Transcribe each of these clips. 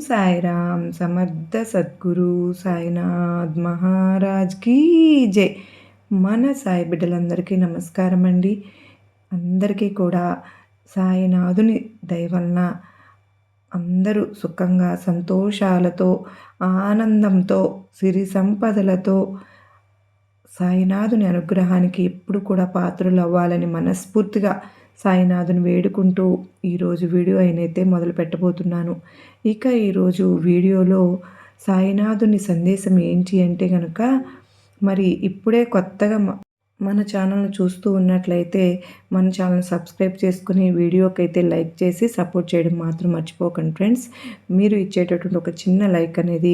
సాయిరామ్ సమర్థ సద్గురు సాయినాథ్ మహారాజ్ కీ జై. మన సాయి బిడ్డలందరికీ నమస్కారం అండి. అందరికీ కూడా సాయినాథుని దయ వలన అందరూ సుఖంగా సంతోషాలతో ఆనందంతో సిరి సంపదలతో సాయినాథుని అనుగ్రహానికి ఎప్పుడు కూడా పాత్రలు అవ్వాలని మనస్ఫూర్తిగా సాయినాథుని వేడుకుంటూ ఈరోజు వీడియో అయినైతే మొదలు పెట్టబోతున్నాను. ఇక ఈరోజు వీడియోలో సాయినాథుని సందేశం ఏంటి అంటే కనుక, మరి ఇప్పుడే కొత్తగా మన ఛానల్ని చూస్తూ ఉన్నట్లయితే మన ఛానల్ సబ్స్క్రైబ్ చేసుకుని వీడియోకి అయితే లైక్ చేసి సపోర్ట్ చేయడం మాత్రం మర్చిపోకండి ఫ్రెండ్స్. మీరు ఇచ్చేటటువంటి ఒక చిన్న లైక్ అనేది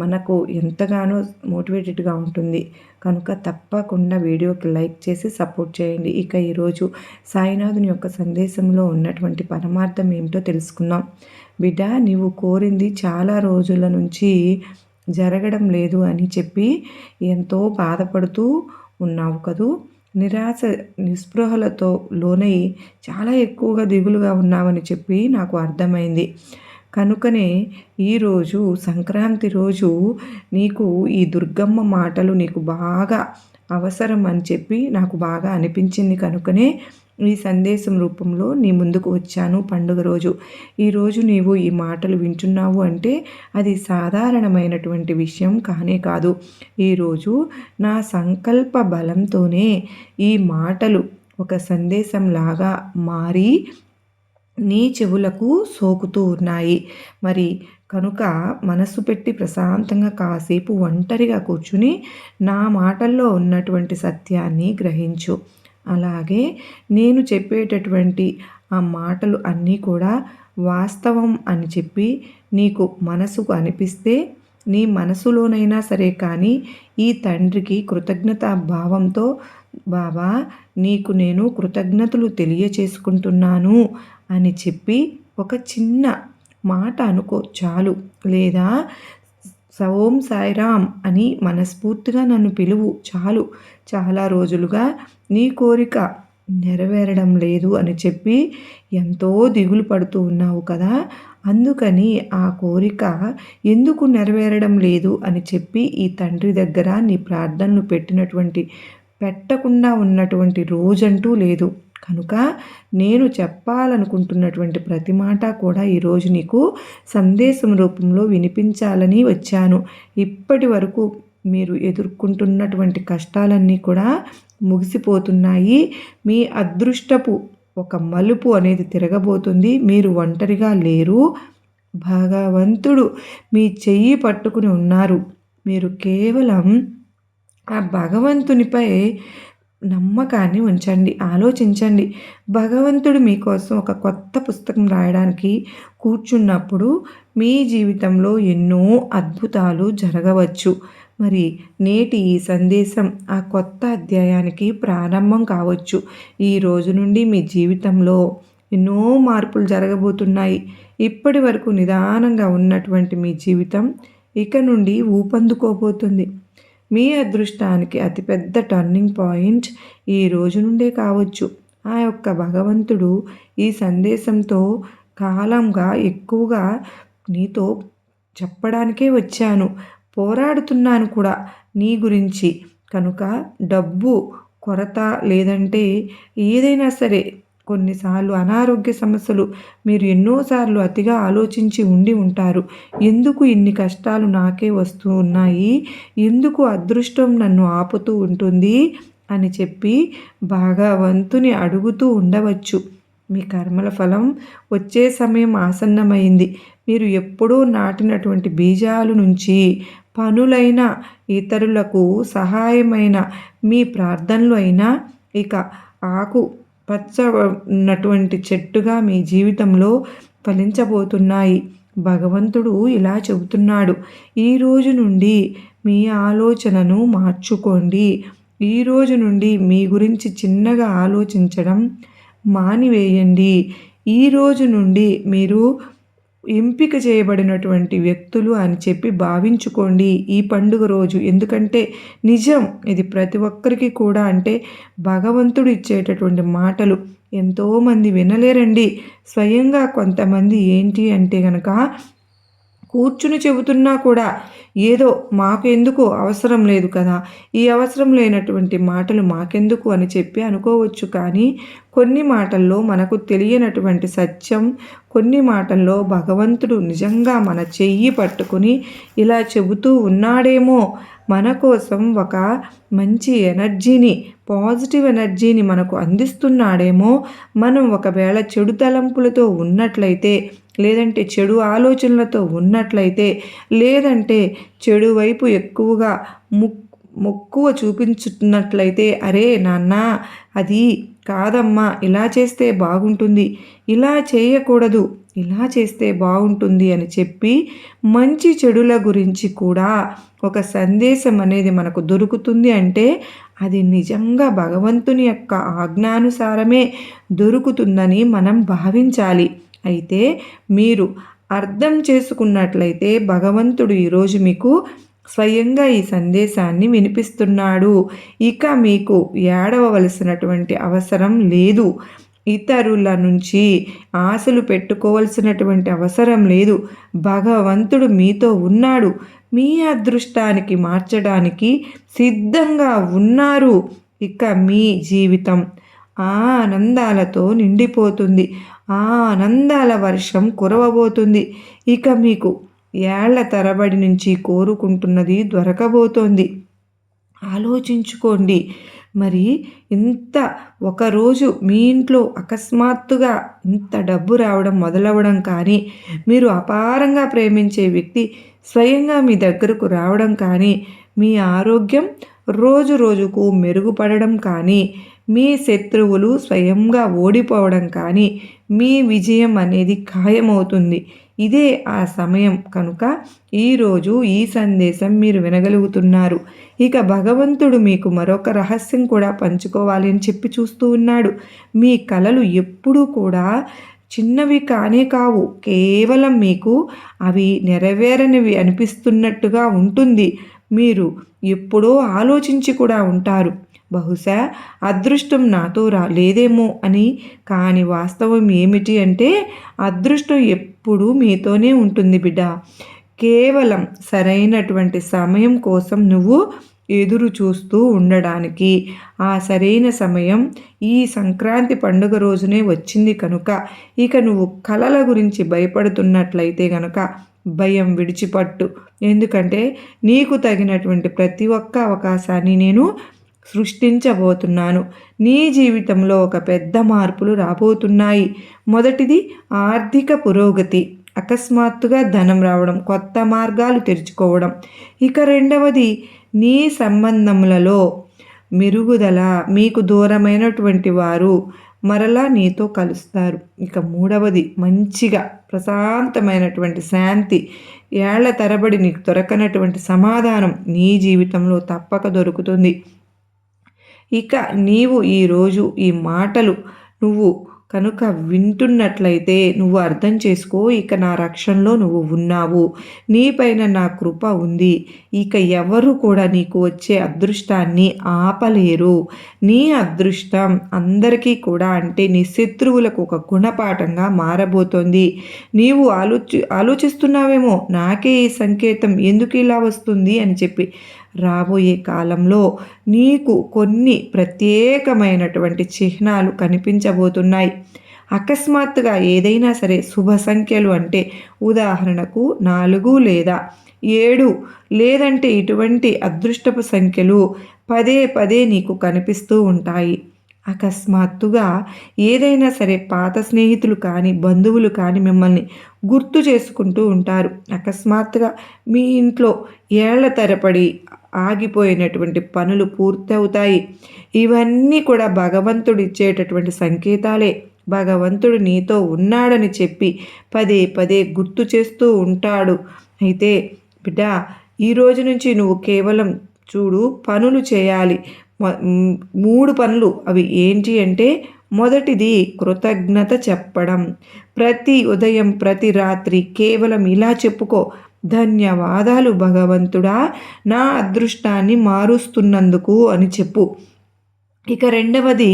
మనకు ఎంతగానో మోటివేటెడ్గా ఉంటుంది కనుక తప్పకుండా వీడియోకి లైక్ చేసి సపోర్ట్ చేయండి. ఇక ఈరోజు సాయినాథుని యొక్క సందేశంలో ఉన్నటువంటి పరమార్థం ఏమిటో తెలుసుకుందాం. బిడ్డ, నీవు కోరింది చాలా రోజుల నుంచి జరగడం లేదు అని చెప్పి ఎంతో బాధపడుతూ ఉన్నావు కదూ. నిరాశ నిస్పృహలతో లోనై చాలా ఎక్కువగా దిగులుగా ఉన్నావని చెప్పి నాకు అర్థమైంది. కనుకనే ఈరోజు సంక్రాంతి రోజు నీకు ఈ దుర్గమ్మ మాటలు నీకు బాగా అవసరం అని చెప్పి నాకు బాగా అనిపించింది. కనుకనే ఈ సందేశం రూపంలో నీ ముందుకు వచ్చాను. పండుగ రోజు ఈరోజు నీవు ఈ మాటలు వింటున్నావు అంటే అది సాధారణమైనటువంటి విషయం కానే కాదు. ఈరోజు నా సంకల్ప బలంతోనే ఈ మాటలు ఒక సందేశంలాగా మారి నీ చెవులకు సోకుతూ ఉన్నాయి. మరి కనుక మనసు పెట్టి ప్రశాంతంగా కాసేపు ఒంటరిగా కూర్చుని నా మాటల్లో ఉన్నటువంటి సత్యాన్ని గ్రహించు. అలాగే నేను చెప్పేటటువంటి ఆ మాటలు అన్నీ కూడా వాస్తవం అని చెప్పి నీకు మనసుకు అనిపిస్తే నీ మనసులోనైనా సరే కానీ ఈ తండ్రికి కృతజ్ఞతా భావంతో, బాబా నీకు నేను కృతజ్ఞతలు తెలియచేసుకుంటున్నాను అని చెప్పి ఒక చిన్న మాట అనుకో చాలు. లేదా ఓం సాయిరామ్ అని మనస్ఫూర్తిగా నన్ను పిలువు చాలు. చాలా రోజులుగా నీ కోరిక నెరవేరడం లేదు అని చెప్పి ఎంతో దిగులు పడుతూ ఉన్నావు కదా. అందుకని ఆ కోరిక ఎందుకు నెరవేరడం లేదు అని చెప్పి ఈ తండ్రి దగ్గర నీ ప్రార్థనలు పెట్టకుండా ఉన్నటువంటి రోజంటూ లేదు. కనుక నేను చెప్పాలనుకుంటున్నటువంటి ప్రతి మాట కూడా ఈరోజు నీకు సందేశం రూపంలో వినిపించాలని వచ్చాను. ఇప్పటి వరకు మీరు ఎదుర్కొంటున్నటువంటి కష్టాలన్నీ కూడా ముగిసిపోతున్నాయి. మీ అదృష్టపు ఒక మలుపు అనేది తిరగబోతుంది. మీరు ఒంటరిగా లేరు. భగవంతుడు మీ చెయ్యి పట్టుకుని ఉన్నారు. మీరు కేవలం ఆ భగవంతునిపై నమ్మకాన్ని ఉంచండి, ఆలోచించండి. భగవంతుడు మీకోసం ఒక కొత్త పుస్తకం రాయడానికి కూర్చున్నప్పుడు మీ జీవితంలో ఎన్నో అద్భుతాలు జరగవచ్చు. మరి నేటి ఈ సందేశం ఆ కొత్త అధ్యాయానికి ప్రారంభం కావచ్చు. ఈ రోజు నుండి మీ జీవితంలో ఎన్నో మార్పులు జరగబోతున్నాయి. ఇప్పటి వరకు నిదానంగా ఉన్నటువంటి మీ జీవితం ఇక నుండి ఊపందుకోబోతుంది. మీ అదృష్టానికి అతిపెద్ద టర్నింగ్ పాయింట్ ఈ రోజు నుండే కావచ్చు. ఆ యొక్క భగవంతుడు ఈ సందేశంతో కాలంగా ఎక్కువగా నీతో చెప్పడానికే వచ్చాను. పోరాడుతున్నాను కూడా నీ గురించి. కనుక డబ్బు కొరత లేదంటే ఏదైనా సరే కొన్నిసార్లు అనారోగ్య సమస్యలు మీరు ఎన్నోసార్లు అతిగా ఆలోచించి ఉండి ఉంటారు. ఎందుకు ఇన్ని కష్టాలు నాకే వస్తూ ఉన్నాయి, ఎందుకు అదృష్టం నన్ను ఆపుతూ ఉంటుంది అని చెప్పి భగవంతుని అడుగుతూ ఉండవచ్చు. మీ కర్మల ఫలం వచ్చే సమయం ఆసన్నమైంది. మీరు ఎప్పుడూ నాటినటువంటి బీజాల నుంచి పనులైన, ఇతరులకు సహాయమైన, మీ ప్రార్థనలు అయినా ఇక ఆకు పచ్చ ఉన్నటువంటి చెట్టుగా మీ జీవితంలో ఫలించబోతున్నాయి. భగవంతుడు ఇలా చెబుతున్నాడు, ఈ రోజు నుండి మీ ఆలోచనను మార్చుకోండి. ఈ రోజు నుండి మీ గురించి చిన్నగా ఆలోచించడం మానివేయండి. ఈ రోజు నుండి మీరు ఎంపిక చేయబడినటువంటి వ్యక్తులు అని చెప్పి భావించుకోండి ఈ పండుగ రోజు. ఎందుకంటే నిజం ఇది ప్రతి ఒక్కరికి కూడా, అంటే భగవంతుడు ఇచ్చేటటువంటి మాటలు ఎంతోమంది వినలేరండి. స్వయంగా కొంతమంది ఏంటి అంటే కనుక కూర్చుని చెబుతున్నా కూడా ఏదో మాకు ఎందుకు అవసరం లేదు కదా, ఈ అవసరం లేనటువంటి మాటలు మాకెందుకు అని చెప్పి అనుకోవచ్చు. కానీ కొన్ని మాటల్లో మనకు తెలియనటువంటి సత్యం, కొన్ని మాటల్లో భగవంతుడు నిజంగా మన చెయ్యి పట్టుకుని ఇలా చెబుతూ ఉన్నాడేమో, మన కోసం ఒక మంచి ఎనర్జీని, పాజిటివ్ ఎనర్జీని మనకు అందిస్తున్నాడేమో. మనం ఒకవేళ చెడు తలంపులతో ఉన్నట్లయితే, లేదంటే చెడు ఆలోచనలతో ఉన్నట్లయితే, లేదంటే చెడు వైపు ఎక్కువగా మక్కువ చూపించుతున్నట్లయితే, అరే నాన్న అది కాదమ్మా, ఇలా చేస్తే బాగుంటుంది, ఇలా చేయకూడదు, ఇలా చేస్తే బాగుంటుంది అని చెప్పి మంచి చెడుల గురించి కూడా ఒక సందేశం అనేది మనకు దొరుకుతుంది అంటే అది నిజంగా భగవంతుని యొక్క ఆజ్ఞానుసారమే దొరుకుతుందని మనం భావించాలి. అయితే మీరు అర్థం చేసుకున్నట్లయితే భగవంతుడు ఈరోజు మీకు స్వయంగా ఈ సందేశాన్ని వినిపిస్తున్నాడు. ఇక మీకు ఏడవలసినటువంటి అవసరం లేదు. ఇతరుల నుంచి ఆశలు పెట్టుకోవాల్సినటువంటి అవసరం లేదు. భగవంతుడు మీతో ఉన్నాడు. మీ అదృష్టానికి మార్చడానికి సిద్ధంగా ఉన్నారు. ఇక మీ జీవితం ఆనందాలతో నిండిపోతుంది. ఆనందాల వర్షం కురవబోతుంది. ఇక మీకు ఏళ్ల తరబడి నుంచి కోరుకుంటున్నది దొరకబోతోంది. ఆలోచించుకోండి. మరి ఇంత ఒకరోజు మీ ఇంట్లో అకస్మాత్తుగా ఇంత డబ్బు రావడం మొదలవడం కానీ, మీరు అపారంగా ప్రేమించే వ్యక్తి స్వయంగా మీ దగ్గరకు రావడం కానీ, మీ ఆరోగ్యం రోజు రోజుకు మెరుగుపడడం కానీ, మీ శత్రువులు స్వయంగా ఓడిపోవడం కానీ, మీ విజయం అనేది ఖాయమవుతుంది. ఇదే ఆ సమయం కనుక ఈరోజు ఈ సందేశం మీరు వినగలుగుతున్నారు. ఇక భగవంతుడు మీకు మరొక రహస్యం కూడా పంచుకోవాలి అని చెప్పి చూస్తూ ఉన్నాడు. మీ కలలు ఎప్పుడూ కూడా చిన్నవి కానే కావు. కేవలం మీకు అవి నెరవేరనివి అనిపిస్తున్నట్టుగా ఉంటుంది. మీరు ఎప్పుడో ఆలోచించి కూడా ఉంటారు, బహుశా అదృష్టం నాతో లేదేమో అని. కానీ వాస్తవం ఏమిటి అంటే అదృష్టం ఎప్పుడూ మీతోనే ఉంటుంది బిడ్డ. కేవలం సరైనటువంటి సమయం కోసం నువ్వు ఎదురు చూస్తూ ఉండడానికి ఆ సరైన సమయం ఈ సంక్రాంతి పండుగ రోజునే వచ్చింది కనుక ఇక నువ్వు కలల గురించి భయపడుతున్నట్లయితే గనక భయం విడిచిపట్టు. ఎందుకంటే నీకు తగినటువంటి ప్రతి ఒక్క అవకాశాన్ని నేను సృష్టించబోతున్నాను. నీ జీవితంలో ఒక పెద్ద మార్పులు రాబోతున్నాయి. మొదటిది ఆర్థిక పురోగతి, అకస్మాత్తుగా ధనం రావడం, కొత్త మార్గాలు తెరుచుకోవడం. ఇక రెండవది నీ సంబంధములలో మెరుగుదల, మీకు దూరమైనటువంటి వారు మరలా నీతో కలుస్తారు. ఇక మూడవది మంచిగా ప్రశాంతమైనటువంటి శాంతి, ఏళ్ల తరబడి నీకు దొరకనటువంటి సమాధానం నీ జీవితంలో తప్పక దొరుకుతుంది. ఇక నీవు ఈరోజు ఈ మాటలు నువ్వు కనుక వింటున్నట్లయితే నువ్వు అర్థం చేసుకో, ఇక నా రక్షణలో నువ్వు ఉన్నావు, నీపైన నా కృప ఉంది. ఇక ఎవరు కూడా నీకు వచ్చే అదృష్టాన్ని ఆపలేరు. నీ అదృష్టం అందరికీ కూడా అంటే నీ శత్రువులకు ఒక గుణపాఠంగా మారబోతోంది. నీవు ఆలోచిస్తున్నావేమో నాకే ఈ సంకేతం ఎందుకు ఇలా వస్తుంది అని చెప్పి. రాబోయే కాలంలో నీకు కొన్ని ప్రత్యేకమైనటువంటి చిహ్నాలు కనిపించబోతున్నాయి. అకస్మాత్తుగా ఏదైనా సరే శుభ సంఖ్యలు అంటే ఉదాహరణకు 4 లేదా 7 లేదంటే ఇటువంటి అదృష్టపు సంఖ్యలు పదే పదే నీకు కనిపిస్తూ ఉంటాయి. అకస్మాత్తుగా ఏదైనా సరే పాత స్నేహితులు కానీ బంధువులు కానీ మిమ్మల్ని గుర్తు చేసుకుంటూ ఉంటారు. అకస్మాత్తుగా మీ ఇంట్లో ఏళ్ల తరబడి ఆగిపోయినటువంటి పనులు పూర్తవుతాయి. ఇవన్నీ కూడా భగవంతుడు ఇచ్చేటటువంటి సంకేతాలే. భగవంతుడు నీతో ఉన్నాడని చెప్పి పదే పదే గుర్తు చేస్తూ ఉంటాడు. అయితే బిడ్డ, ఈరోజు నుంచి నువ్వు కేవలం చూడు పనులు చేయాలి. 3 పనులు. అవి ఏంటి అంటే మొదటిది కృతజ్ఞత చెప్పడం. ప్రతి ఉదయం ప్రతి రాత్రి కేవలం ఇలా చెప్పుకో, ధన్యవాదాలు భగవంతుడా, నా అదృష్టాన్ని మారుస్తున్నందుకు అని చెప్పు. ఇక రెండవది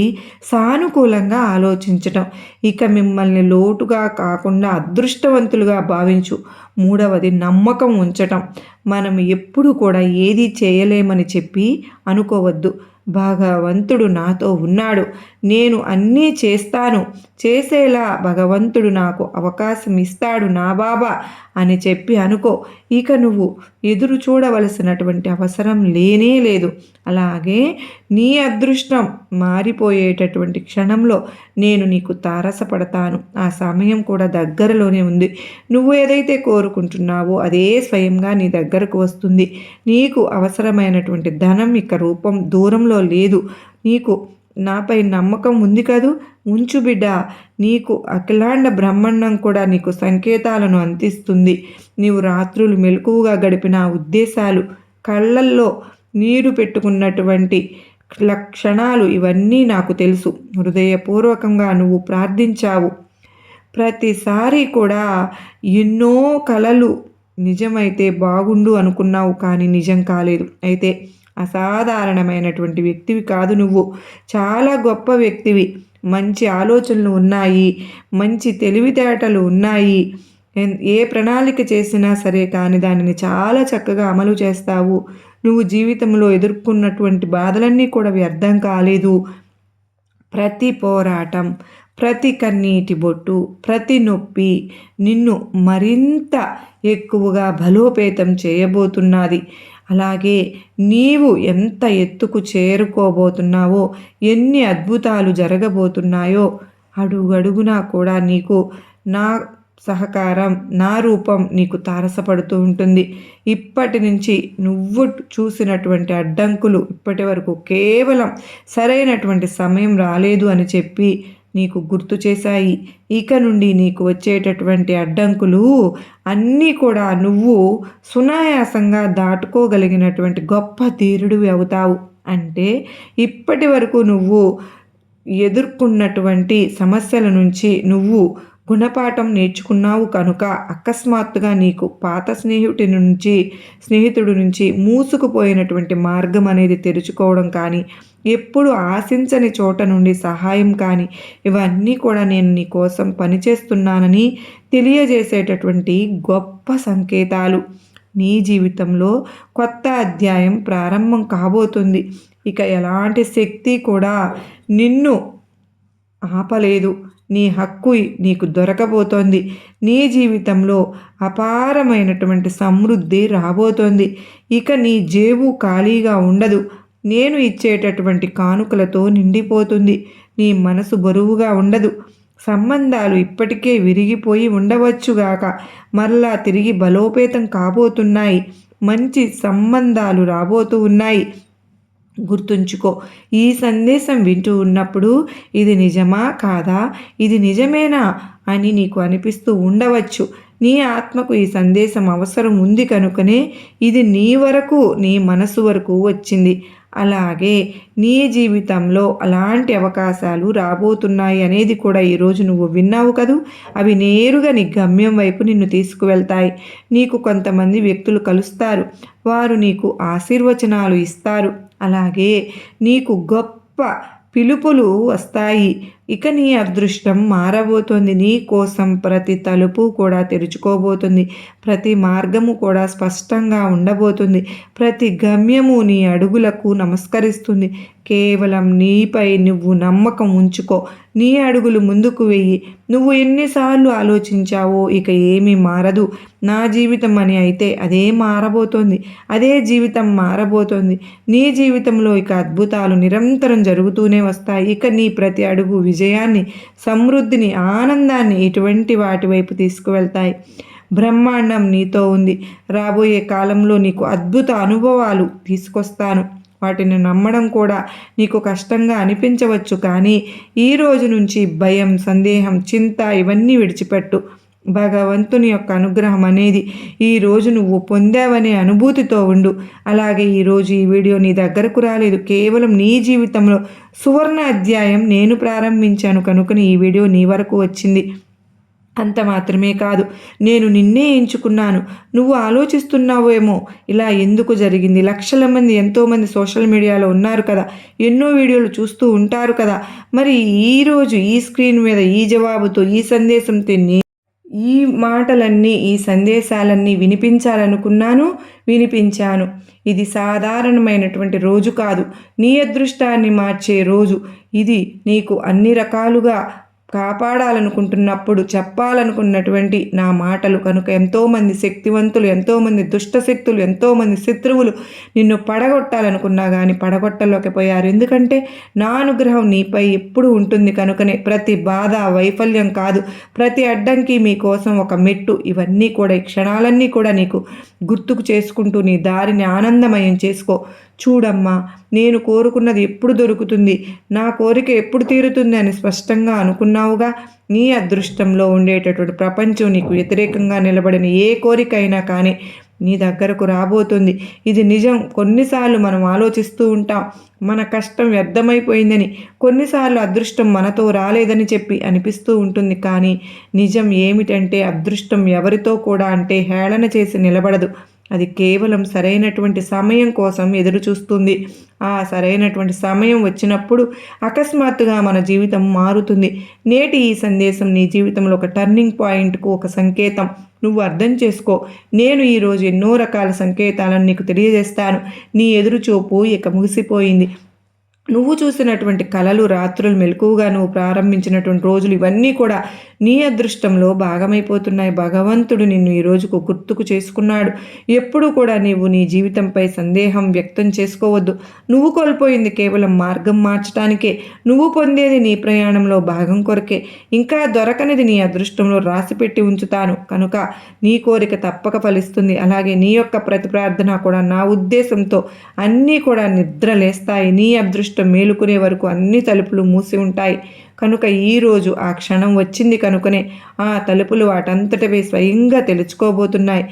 సానుకూలంగా ఆలోచించటం. ఇక మిమ్మల్ని లోటుగా కాకుండా అదృష్టవంతులుగా భావించు. మూడవది నమ్మకం ఉంచటం. మనం ఎప్పుడు కూడా ఏది చేయలేమని చెప్పి అనుకోవద్దు. భగవంతుడు నాతో ఉన్నాడు, నేను అన్నీ చేస్తాను, చేసేలా భగవంతుడు నాకు అవకాశం ఇస్తాడు నా బాబా అని చెప్పి అనుకో. ఇక నువ్వు ఎదురు చూడవలసినటువంటి అవసరం లేనే లేదు. అలాగే నీ అదృష్టం మారిపోయేటటువంటి క్షణంలో నేను నీకు తారసపడతాను. ఆ సమయం కూడా దగ్గరలోనే ఉంది. నువ్వు ఏదైతే కోరుకుంటున్నావో అదే స్వయంగా నీ దగ్గరకు వస్తుంది. నీకు అవసరమైనటువంటి ధనం ఇక రూపం దూరంలో లేదు. నీకు నాపై నమ్మకం ఉంది కదూ, ఉంచు బిడ్డ. నీకు అఖిలాండ బ్రహ్మాండం కూడా నీకు సంకేతాలను అందిస్తుంది. నీవు రాత్రులు మెలకువగా గడిపిన ఉద్దేశాలు, కళ్ళల్లో నీరు పెట్టుకున్నటువంటి క్షణాలు ఇవన్నీ నాకు తెలుసు. హృదయపూర్వకంగా నువ్వు ప్రార్థించావు. ప్రతిసారి కూడా ఎన్నో కలలు నిజమైతే బాగుండు అనుకున్నావు, కానీ నిజం కాలేదు. అయితే అసాధారణమైనటువంటి వ్యక్తివి కాదు నువ్వు, చాలా గొప్ప వ్యక్తివి. మంచి ఆలోచనలు ఉన్నాయి, మంచి తెలివితేటలు ఉన్నాయి. ఏ ప్రణాళిక చేసినా సరే కానీ దానిని చాలా చక్కగా అమలు చేస్తావు. నువ్వు జీవితంలో ఎదుర్కొన్నటువంటి బాధలన్నీ కూడా వ్యర్థం కాలేదు. ప్రతి పోరాటం, ప్రతి కన్నీటి బొట్టు, ప్రతి నొప్పి నిన్ను మరింత ఎక్కువగా బలోపేతం చేయబోతున్నది. అలాగే నీవు ఎంత ఎత్తుకు చేరుకోబోతున్నావో, ఎన్ని అద్భుతాలు జరగబోతున్నాయో అడుగడుగునా కూడా నీకు నా సహకారం, నా రూపం నీకు తారసపడుతూ ఉంటుంది. ఇప్పటి నుంచి నువ్వు చూసినటువంటి అడ్డంకులు ఇప్పటి వరకు కేవలం సరైనటువంటి సమయం రాలేదు అని చెప్పి నీకు గుర్తు చేశాయి. ఇక నుండి నీకు వచ్చేటటువంటి అడ్డంకులు అన్నీ కూడా నువ్వు సునాయాసంగా దాటుకోగలిగినటువంటి గొప్ప ధీరుడివి అవుతావు. అంటే ఇప్పటి వరకు నువ్వు ఎదుర్కొన్నటువంటి సమస్యల నుంచి నువ్వు గుణపాఠం నేర్చుకున్నావు కనుక అకస్మాత్తుగా నీకు పాత స్నేహితుడి నుంచి మూసుకుపోయినటువంటి మార్గం అనేది తెరుచుకోవడం కానీ, ఎప్పుడు ఆశించని చోట నుండి సహాయం కానీ, ఇవన్నీ కూడా నేను నీ కోసం పనిచేస్తున్నానని తెలియజేసేటటువంటి గొప్ప సంకేతాలు. నీ జీవితంలో కొత్త అధ్యాయం ప్రారంభం కాబోతుంది. ఇక ఎలాంటి శక్తి కూడా నిన్ను ఆపలేదు. నీ హక్కు నీకు దొరకబోతోంది. నీ జీవితంలో అపారమైనటువంటి సమృద్ధి రాబోతోంది. ఇక నీ జేబు ఖాళీగా ఉండదు. నేను ఇచ్చేటటువంటి కానుకలతో నిండిపోతుంది. నీ మనసు బరువుగా ఉండదు. సంబంధాలు ఇప్పటికే విరిగిపోయి ఉండవచ్చుగాక మరలా తిరిగి బలోపేతం కాబోతున్నాయి. మంచి సంబంధాలు రాబోతూ ఉన్నాయి. గుర్తుంచుకో, ఈ సందేశం వింటూ ఉన్నప్పుడు ఇది నిజమా కాదా, ఇది నిజమేనా అని నీకు అనిపిస్తూ ఉండవచ్చు. నీ ఆత్మకు ఈ సందేశం అవసరం ఉంది కనుకనే ఇది నీ వరకు, నీ మనసు వరకు వచ్చింది. అలాగే నీ జీవితంలో అలాంటి అవకాశాలు రాబోతున్నాయి అనేది కూడా ఈరోజు నువ్వు విన్నావు కదూ. అవి నేరుగా నీ గమ్యం వైపు నిన్ను తీసుకువెళ్తాయి. నీకు కొంతమంది వ్యక్తులు కలుస్తారు. వారు నీకు ఆశీర్వచనాలు ఇస్తారు. అలాగే నీకు గొప్ప పిలుపులు వస్తాయి. ఇక నీ అదృష్టం మారబోతోంది. నీ కోసం ప్రతి తలుపు కూడా తెరుచుకోబోతుంది. ప్రతి మార్గము కూడా స్పష్టంగా ఉండబోతుంది. ప్రతి గమ్యము నీ అడుగులకు నమస్కరిస్తుంది. కేవలం నీపై నువ్వు నమ్మకం ఉంచుకో. నీ అడుగులు ముందుకు వెయ్యి. నువ్వు ఎన్నిసార్లు ఆలోచించావో ఇక ఏమీ మారదు నా జీవితం అని, అయితే అదే మారబోతోంది. అదే జీవితం మారబోతోంది. నీ జీవితంలో ఇక అద్భుతాలు నిరంతరం జరుగుతూనే వస్తాయి. ఇక నీ ప్రతి అడుగు విజయాన్ని, సమృద్ధిని, ఆనందాన్ని ఇటువంటి వాటి వైపు తీసుకువెళ్తాయి. బ్రహ్మాండం నీతో ఉంది. రాబోయే కాలంలో నీకు అద్భుత అనుభవాలు తీసుకొస్తాను. వాటిని నమ్మడం కూడా నీకు కష్టంగా అనిపించవచ్చు, కానీ ఈ రోజు నుంచి భయం, సందేహం, చింత ఇవన్నీ విడిచిపెట్టు. భగవంతుని యొక్క అనుగ్రహం అనేది ఈరోజు నువ్వు పొందావనే అనుభూతితో ఉండు. అలాగే ఈరోజు ఈ వీడియో నీ దగ్గరకు రాలేదు, కేవలం నీ జీవితంలో సువర్ణ అధ్యాయం నేను ప్రారంభించాను కనుక ఈ వీడియో నీ వరకు వచ్చింది. అంత మాత్రమే కాదు, నేను నిన్నే ఎంచుకున్నాను. నువ్వు ఆలోచిస్తున్నావేమో, ఇలా ఎందుకు జరిగింది? లక్షల మంది, ఎంతోమంది సోషల్ మీడియాలో ఉన్నారు కదా, ఎన్నో వీడియోలు చూస్తూ ఉంటారు కదా, మరి ఈరోజు ఈ స్క్రీన్ మీద ఈ జవాబుతో, ఈ సందేశంతో ఈ మాటలన్నీ, ఈ సందేశాలన్నీ వినిపించాలనుకున్నాను, వినిపించాను. ఇది సాధారణమైనటువంటి రోజు కాదు, నీ అదృష్టాన్ని మార్చే రోజు. ఇది నీకు అన్ని రకాలుగా కాపాడాలనుకుంటున్నప్పుడు చెప్పాలనుకున్నటువంటి నా మాటలు కనుక. ఎంతోమంది శక్తివంతులు, ఎంతోమంది దుష్టశక్తులు, ఎంతోమంది శత్రువులు నిన్ను పడగొట్టాలనుకున్నా కానీ పడగొట్టలేకపోయారు. ఎందుకంటే నా అనుగ్రహం నీపై ఎప్పుడు ఉంటుంది కనుకనే. ప్రతి బాధ వైఫల్యం కాదు, ప్రతి అడ్డంకి మీకోసం ఒక మెట్టు. ఇవన్నీ కూడా, ఈ క్షణాలన్నీ కూడా నీకు గుర్తుకు చేసుకుంటూ నీ దారిని ఆనందమయం చేసుకో. చూడమ్మా, నేను కోరుకున్నది ఎప్పుడు దొరుకుతుంది, నా కోరిక ఎప్పుడు తీరుతుంది అని స్పష్టంగా అనుకున్నావుగా. నీ అదృష్టంలో ఉండేటటువంటి ప్రపంచం నీకు వ్యతిరేకంగా నిలబడిన ఏ కోరిక అయినా కానీ నీ దగ్గరకు రాబోతుంది. ఇది నిజం. కొన్నిసార్లు మనం ఆలోచిస్తూ ఉంటాం, మన కష్టం వ్యర్థమైపోయిందని, కొన్నిసార్లు అదృష్టం మనతో రాలేదని చెప్పి అనిపిస్తూ ఉంటుంది. కానీ నిజం ఏమిటంటే, అదృష్టం ఎవరితో కూడా అంటే హేళన చేసి నిలబడదు. అది కేవలం సరైనటువంటి సమయం కోసం ఎదురు చూస్తుంది. ఆ సరైనటువంటి సమయం వచ్చినప్పుడు అకస్మాత్తుగా మన జీవితం మారుతుంది. నేటి ఈ సందేశం నీ జీవితంలో ఒక టర్నింగ్ పాయింట్కు ఒక సంకేతం. నువ్వు అర్థం చేసుకో. నేను ఈరోజు ఎన్నో రకాల సంకేతాలను నీకు తెలియజేస్తాను. నీ ఎదురుచూపు ఇక ముగిసిపోయింది. నువ్వు చూసినటువంటి కలలు, రాత్రులు, మెలకువగా నువ్వు ప్రారంభించినటువంటి రోజులు, ఇవన్నీ కూడా నీ అదృష్టంలో భాగమైపోతున్నాయి. భగవంతుడు నిన్ను ఈ రోజుకు గుర్తుకు చేసుకున్నాడు. ఎప్పుడూ కూడా నీవు నీ జీవితంపై సందేహం వ్యక్తం చేసుకోవద్దు. నువ్వు కోల్పోయింది కేవలం మార్గం మార్చడానికే, నువ్వు పొందేది నీ ప్రయాణంలో భాగం కొరకే. ఇంకా దొరకనిది నీ అదృష్టంలో రాసిపెట్టి ఉంచుతాను కనుక నీ కోరిక తప్పక ఫలిస్తుంది. అలాగే నీ యొక్క ప్రతి ప్రార్థన కూడా నా ఉద్దేశంతో అన్నీ కూడా నిద్రలేస్తాయి. నీ అదృష్టం మేలుకునే వరకు అన్ని తలుపులు మూసి ఉంటాయి. కనుక ఈరోజు ఆ క్షణం వచ్చింది కనుకనే ఆ తలుపులు వాటంతటవే స్వయంగా తెలుసుకోబోతున్నాయి.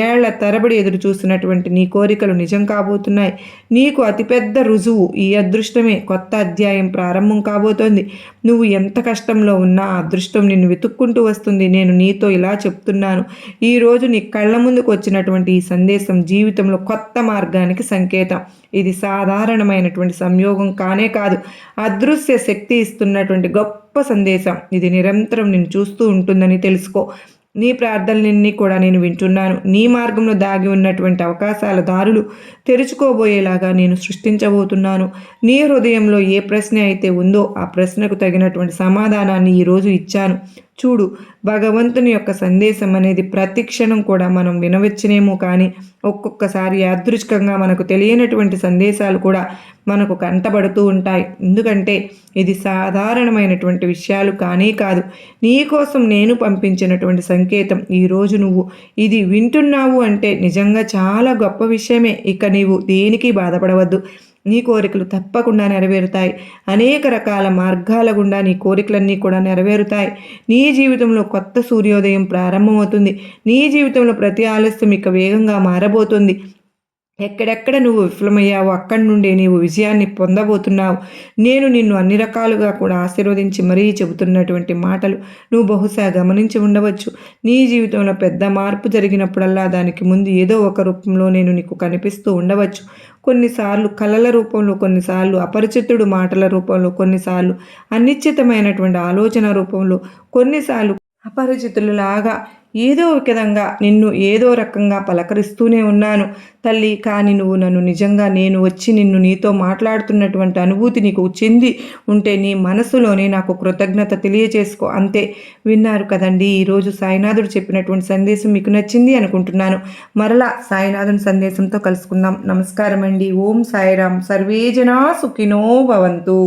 ఏళ్ల తరబడి ఎదురు చూసినటువంటి నీ కోరికలు నిజం కాబోతున్నాయి. నీకు అతిపెద్ద రుజువు ఈ అదృష్టమే. కొత్త అధ్యాయం ప్రారంభం కాబోతోంది. నువ్వు ఎంత కష్టంలో ఉన్నా అదృష్టం నిన్ను వెతుక్కుంటూ వస్తుంది. నేను నీతో ఇలా చెప్తున్నాను. ఈరోజు నీ కళ్ళ ముందుకు వచ్చినటువంటి ఈ సందేశం జీవితంలో కొత్త మార్గానికి సంకేతం. ఇది సాధారణమైనటువంటి సంయోగం కానే కాదు, అదృశ్య శక్తి ఇస్తున్నటువంటి గొప్ప సందేశం. ఇది నిరంతరం నేను చూస్తూ ఉంటుందని తెలుసుకో. నీ ప్రార్థనలన్నీ కూడా నేను వింటున్నాను. నీ మార్గంలో దాగి ఉన్నటువంటి అవకాశాల దారులు తెరుచుకోబోయేలాగా నేను సృష్టించబోతున్నాను. నీ హృదయంలో ఏ ప్రశ్న అయితే ఉందో ఆ ప్రశ్నకు తగినటువంటి సమాధానాన్ని ఈరోజు ఇచ్చాను. చూడు, భగవంతుని యొక్క సందేశం అనేది ప్రతి క్షణం కూడా మనం వినవచ్చునేమో, కానీ ఒక్కొక్కసారి యాదృచ్ఛికంగా మనకు తెలియనటువంటి సందేశాలు కూడా మనకు కంటబడుతూ ఉంటాయి. ఎందుకంటే ఇది సాధారణమైనటువంటి విషయాలు కానీ కాదు, నీ కోసం నేను పంపించినటువంటి సంకేతం. ఈరోజు నువ్వు ఇది వింటున్నావు అంటే నిజంగా చాలా గొప్ప విషయమే. ఇక నీవు దేనికి బాధపడవద్దు. నీ కోరికలు తప్పకుండా నెరవేరుతాయి. అనేక రకాల మార్గాల గుండా నీ కోరికలన్నీ కూడా నెరవేరుతాయి. నీ జీవితంలో కొత్త సూర్యోదయం ప్రారంభమవుతుంది. నీ జీవితంలో ప్రతి ఆలస్యం ఇక వేగంగా మారబోతుంది. ఎక్కడెక్కడ నువ్వు విఫలమయ్యావో అక్కడి నుండే నీవు విజయాన్ని పొందబోతున్నావు. నేను నిన్ను అన్ని రకాలుగా కూడా ఆశీర్వదించి మరీ చెబుతున్నటువంటి మాటలు నువ్వు బహుశా గమనించి ఉండవచ్చు. నీ జీవితంలో పెద్ద మార్పు జరిగినప్పుడల్లా దానికి ముందు ఏదో ఒక రూపంలో నేను నీకు కనిపిస్తూ ఉండవచ్చు. కొన్నిసార్లు కలల రూపంలో, కొన్నిసార్లు అపరిచితుడు మాటల రూపంలో, కొన్నిసార్లు అనిశ్చితమైనటువంటి ఆలోచన రూపంలో, కొన్నిసార్లు అపరిచితులలాగా ఏదో ఒక విధంగా నిన్ను ఏదో రకంగా పలకరిస్తూనే ఉన్నాను తల్లి. కానీ నువ్వు నన్ను నిజంగా నేను వచ్చి నీతో మాట్లాడుతున్నటువంటి అనుభూతి నీకు చెంది ఉంటే నీ మనసులోనే నాకు కృతజ్ఞత తెలియచేసుకో. అంతే. విన్నారు కదండి, ఈరోజు సాయినాథుడు చెప్పినటువంటి సందేశం మీకు నచ్చింది అనుకుంటున్నాను. మరలా సాయినాథుని సందేశంతో కలుసుకుందాం. నమస్కారం అండి. ఓం సాయిరాం. సర్వే జనా సుఖినో భవంతు.